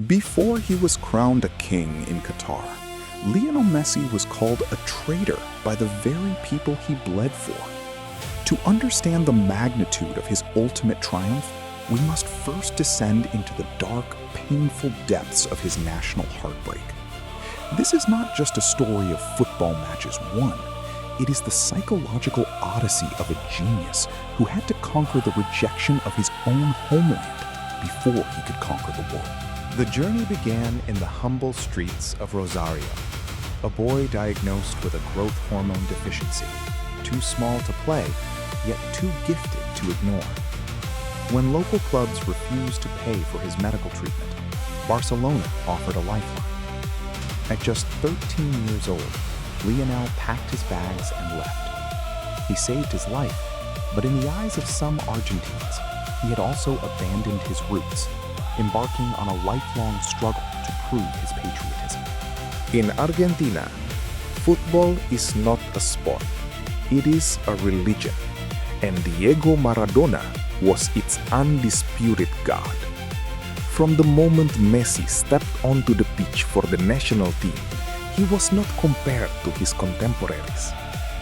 Before he was crowned a king in Qatar, Lionel Messi was called a traitor by the very people he bled for. To understand the magnitude of his ultimate triumph, we must first descend into the dark, painful depths of his national heartbreak. This is not just a story of football matches won. It is the psychological odyssey of a genius who had to conquer the rejection of his own homeland before he could conquer the world. The journey began in the humble streets of Rosario, a boy diagnosed with a growth hormone deficiency, too small to play, yet too gifted to ignore. When local clubs refused to pay for his medical treatment, Barcelona offered a lifeline. At just 13 years old, Lionel packed his bags and left. He saved his life, but in the eyes of some Argentines, he had also abandoned his roots, embarking on a lifelong struggle to prove his patriotism. In Argentina, football is not a sport, it is a religion, and Diego Maradona was its undisputed god. From the moment Messi stepped onto the pitch for the national team, he was not compared to his contemporaries.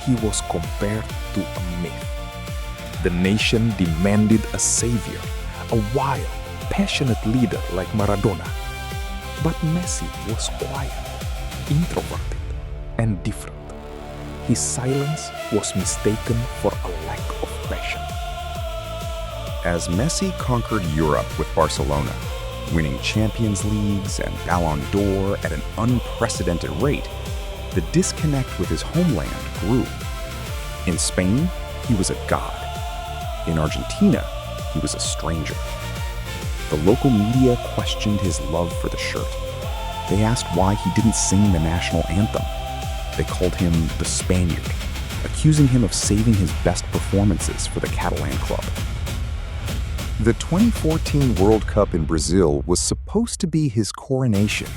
He was compared to a myth. The nation demanded a savior, a wild, passionate leader like Maradona. But Messi was quiet, introverted, and different. His silence was mistaken for a lack of passion. As Messi conquered Europe with Barcelona, winning Champions Leagues and Ballon d'Or at an unprecedented rate, the disconnect with his homeland grew. In Spain, he was a god. In Argentina, he was a stranger. The local media questioned his love for the shirt. They asked why he didn't sing the national anthem. They called him the Spaniard, accusing him of saving his best performances for the Catalan club. The 2014 World Cup in Brazil was supposed to be his coronation.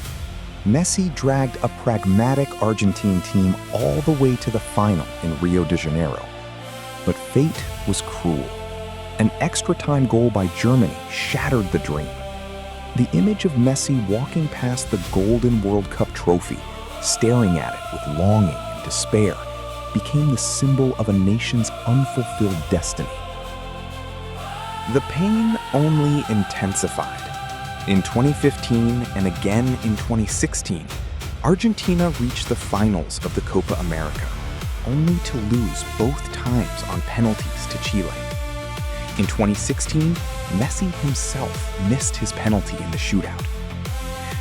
Messi dragged a pragmatic Argentine team all the way to the final in Rio de Janeiro. But fate was cruel. An extra-time goal by Germany shattered the dream. The image of Messi walking past the Golden World Cup trophy, staring at it with longing and despair, became the symbol of a nation's unfulfilled destiny. The pain only intensified. In 2015 and again in 2016, Argentina reached the finals of the Copa America, only to lose both times on penalties to Chile. In 2016, Messi himself missed his penalty in the shootout.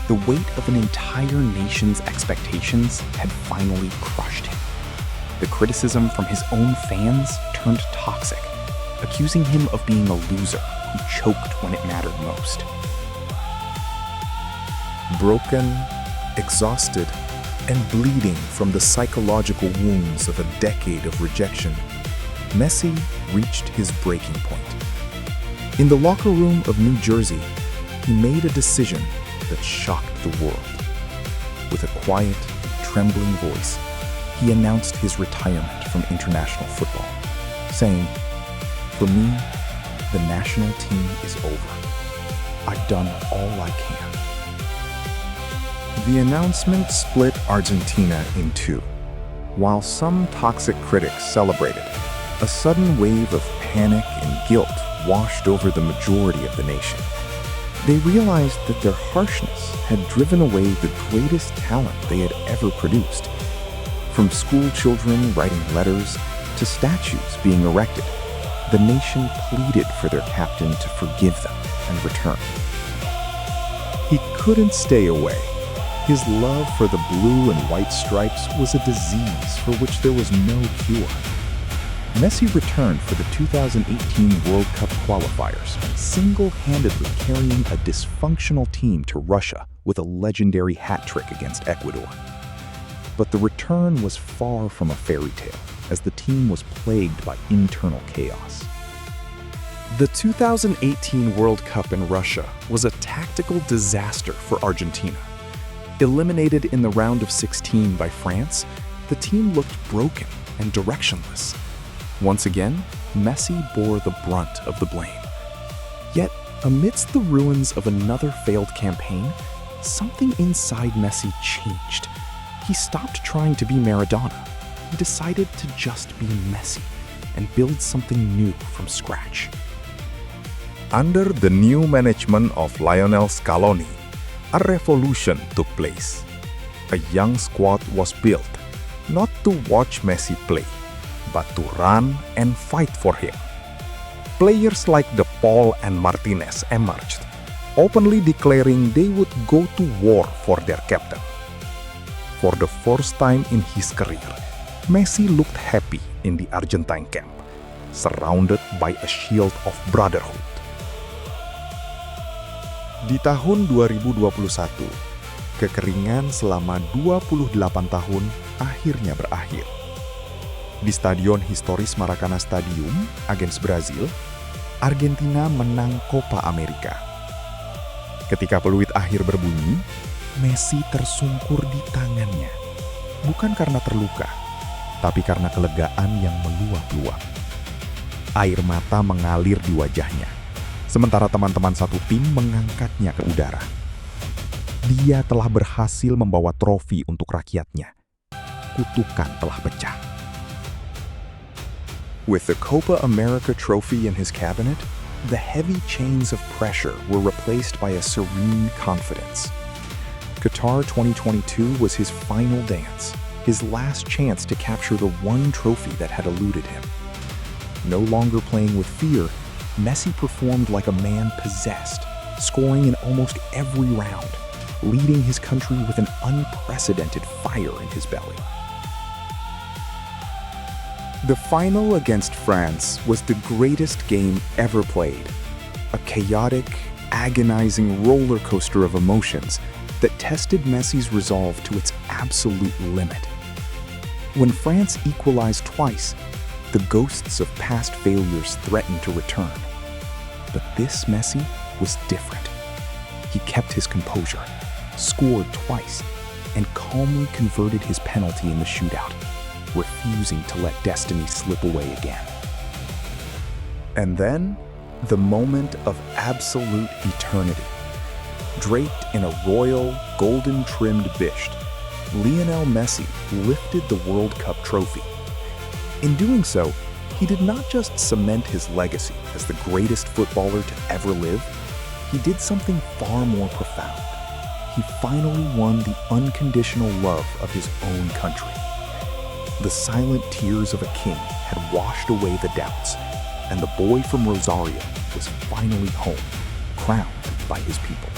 The weight of an entire nation's expectations had finally crushed him. The criticism from his own fans turned toxic, accusing him of being a loser who choked when it mattered most. Broken, exhausted, and bleeding from the psychological wounds of a decade of rejection, Messi reached his breaking point. In the locker room of New Jersey, he made a decision that shocked the world. With a quiet, trembling voice, he announced his retirement from international football, saying, "For me, the national team is over. I've done all I can." The announcement split Argentina in two. While some toxic critics celebrated, a sudden wave of panic and guilt washed over the majority of the nation. They realized that their harshness had driven away the greatest talent they had ever produced. From school children writing letters to statues being erected, the nation pleaded for their captain to forgive them and return. He couldn't stay away. His love for the blue and white stripes was a disease for which there was no cure. Messi returned for the 2018 World Cup qualifiers, single-handedly carrying a dysfunctional team to Russia with a legendary hat trick against Ecuador. But the return was far from a fairy tale, as the team was plagued by internal chaos. The 2018 World Cup in Russia was a tactical disaster for Argentina. Eliminated in the round of 16 by France, the team looked broken and directionless. Once again, Messi bore the brunt of the blame. Yet, Amidst the ruins of another failed campaign, something inside Messi changed. He stopped trying to be Maradona. He decided to just be Messi and build something new from scratch. Under the new management of Lionel Scaloni, a revolution took place. A young squad was built, not to watch Messi play, but to run and fight for him. Players like De Paul and Martinez emerged, openly declaring they would go to war for their captain. For the first time in his career, Messi looked happy in the Argentine camp, surrounded by a shield of brotherhood. Di tahun 2021, kekeringan selama 28 tahun akhirnya berakhir. Di Stadion Historis Maracana Stadium, against Brazil, Argentina menang Copa America. Ketika peluit akhir berbunyi, Messi tersungkur di tangannya. Bukan karena terluka, tapi karena kelegaan yang meluap-luap. Air mata mengalir di wajahnya, sementara teman-teman satu tim mengangkatnya ke udara. Dia telah berhasil membawa trofi untuk rakyatnya. Kutukan telah pecah. With the Copa America trophy in his cabinet, the heavy chains of pressure were replaced by a serene confidence. Qatar 2022 was his final dance, his last chance to capture the one trophy that had eluded him. No longer playing with fear, Messi performed like a man possessed, scoring in almost every round, leading his country with an unprecedented fire in his belly. The final against France was the greatest game ever played, a chaotic, agonizing roller coaster of emotions that tested Messi's resolve to its absolute limit. When France equalized twice, the ghosts of past failures threatened to return. But this Messi was different. He kept his composure, scored twice, and calmly converted his penalty in the shootout, refusing to let destiny slip away again. And then, the moment of absolute eternity. Draped in a royal, golden-trimmed bisht, Lionel Messi lifted the World Cup trophy. In doing so, he did not just cement his legacy as the greatest footballer to ever live, he did something far more profound. He finally won the unconditional love of his own country. The silent tears of a king had washed away the doubts, and the boy from Rosario was finally home, crowned by his people.